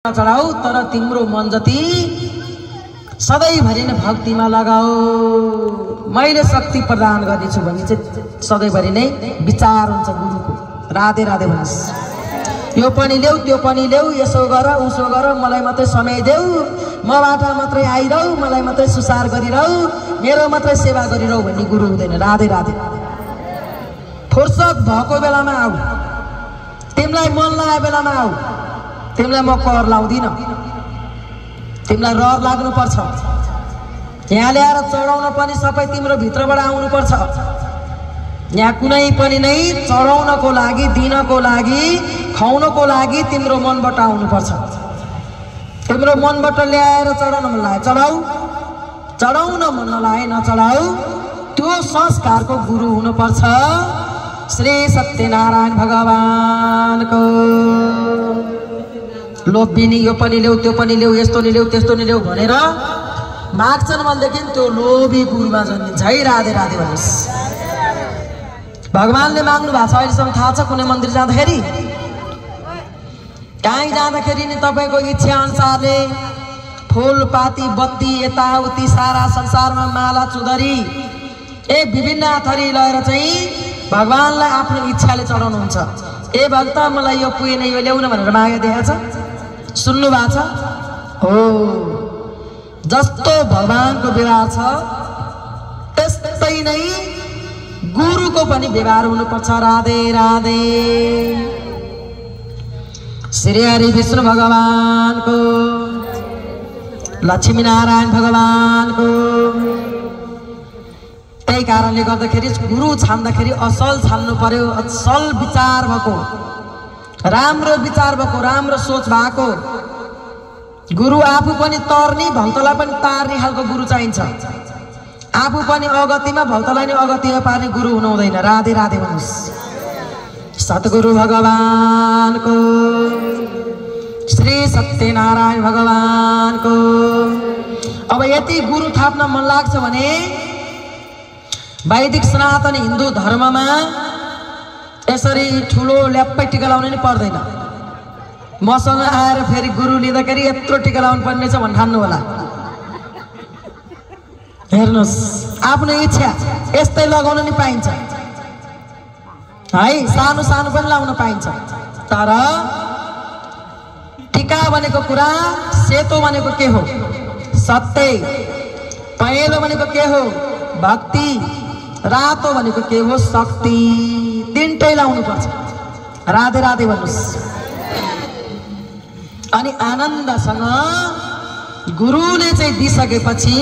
चढाऊ तर तिम्रो मन जति सधैँभरि नै भक्तिमा लगाऊ। मैले शक्ति प्रदान गर्नेछु भन्ने चाहिँ सधैँभरि नै विचार हुन्छ गुरुको। राधे राधे भन्नुस्। यो पनि ल्याऊ त्यो पनि ल्याऊ, यसो गर उसो गर, मलाई मात्रै समय देऊ, मबाट मात्रै आइरहऊ, मलाई मात्रै सुसार गरिरहऊ, मेरो मात्रै सेवा गरिरहऊ भन्ने गुरु हुँदैन। राधे राधे। फुर्सद भएको बेलामा आऊ, तिमीलाई मन लागेको बेलामा आऊ। तिमीलाई म कर लाउँदिन, तिमीलाई रहर लाग्नुपर्छ। यहाँ ल्याएर चढाउन पनि सबै तिम्रो भित्रबाट आउनुपर्छ। यहाँ कुनै पनि नै चढाउनको लागि, दिनको लागि, खुवाउनको लागि तिम्रो मनबाट आउनुपर्छ। तिम्रो मनबाट ल्याएर चढाउन मन लागे चढाऊ, चढाउन मन नलागे नचढाऊ। त्यो संस्कारको गुरु हुनुपर्छ श्री सत्यनारायण भगवानको। लोभिनी यो पनि ल्याऊ त्यो पनि ल्याऊ, यस्तो नि ल्याऊ त्यस्तो नि ल्याऊ भनेर माग्छन् भनेदेखि त्यो लोभी गुरुमा जन्मिन्छ है। राधे राधे भन्नुहोस्। भगवानले माग्नु भएको छ अहिलेसम्म थाहा छ? कुनै मन्दिर जाँदाखेरि, कहीँ जाँदाखेरि नि तपाईँको इच्छा अनुसारले फुलपाती बत्ती यताउति सारा संसारमा माला चुदरी विभिन्न थरी लगाएर चाहिँ भगवानलाई आफ्नो इच्छाले चढाउनुहुन्छ। ए भक्त मलाई यो पुगेन यो ल्याउन भनेर मागे देखाएको छ? सुन्नु भएको छ? हो, जस्तो भगवानको व्यवहार छ त्यस्तै नै गुरुको पनि व्यवहार हुनुपर्छ। राधे राधे। श्री हरि विष्णु भगवानको, लक्ष्मी नारायण भगवानको। त्यही कारणले गर्दाखेरि गुरु छान्दाखेरि असल छान्नु पर्यो। असल विचार भएको, राम्रो विचार भएको, राम्रो सोच भएको गुरु। आफू पनि तर्ने भक्तलाई पनि तार्ने खालको गुरु चाहिन्छ। आफू पनि अगतिमा भक्तलाई नै अगतिमा पार्ने गुरु हुनु हुँदैन। राधे राधे भन्नुहोस्। सद्गुरु भगवानको, श्री सत्यनारायण भगवानको। अब यति गुरु थाप्न मन लाग्छ भने वैदिक सनातन हिन्दू धर्ममा यसरी ठुलो ल्याप्पै टिका लाउनु नि पर्दैन। मसँग आएर फेरि गुरु लिँदाखेरि यत्रो टिका लाउनु पर्ने छ भने ठान्नु होला। हेर्नुहोस्, आफ्नो इच्छा यस्तै लगाउन नि पाइन्छ है, सानो सानो पनि लाउन पाइन्छ। तर टिका भनेको कुरा सेतो भनेको के हो? सत्य। पहेँलो भनेको के हो? भक्ति। रातो भनेको के हो? शक्ति। तिनटै लाउनु पर्छ। राधे राधे भन्नुहोस्। अनि आनन्दसँग गुरुले चाहिँ दिइसकेपछि